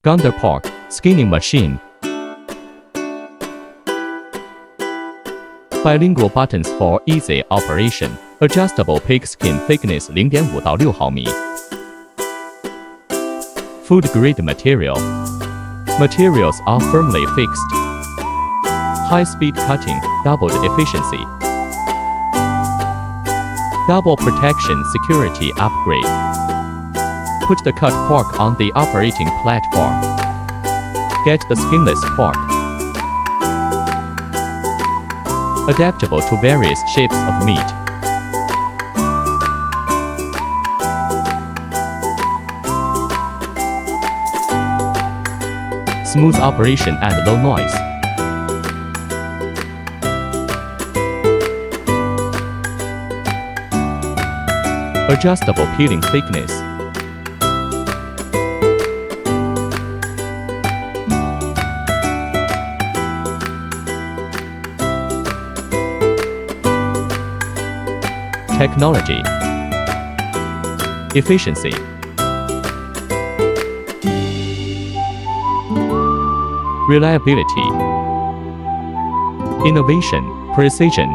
Gondor pork skinning machine. Bilingual buttons for easy operation. Adjustable pig skin thickness 0.5到6毫米. Food grade material. Materials are firmly fixed. High-speed cutting, doubled efficiency. Double protection security upgrade. Put the cut pork on the operating platform. Get the skinless pork. Adaptable to various shapes of meat. Smooth operation and low noise. Adjustable peeling thickness. Technology. Efficiency. Reliability. Innovation, precision.